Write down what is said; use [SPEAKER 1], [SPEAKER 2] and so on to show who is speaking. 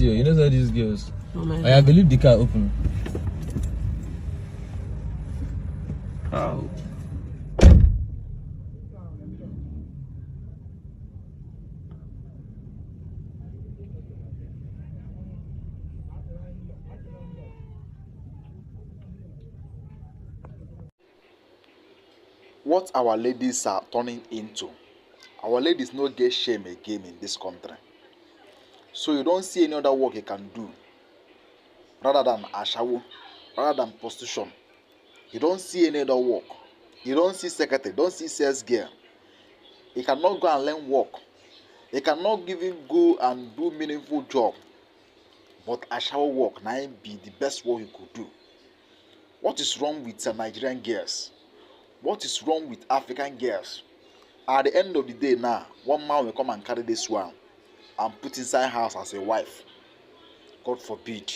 [SPEAKER 1] see you. You know all these girls.
[SPEAKER 2] Oh my
[SPEAKER 1] I believe the car open.
[SPEAKER 2] How?
[SPEAKER 3] What our ladies are turning into. Our ladies no get shame again in this country. So you don't see any other work you can do rather than ashawo, rather than prostitution. You don't see any other work. You don't see secretary, don't see sales girl. You cannot go and learn work. You cannot even go and do meaningful job. But ashawo work now be the best work you could do. What is wrong with Nigerian girls? What is wrong with African girls? At the end of the day now, one man will come and carry this one and put inside house as a wife. God forbid.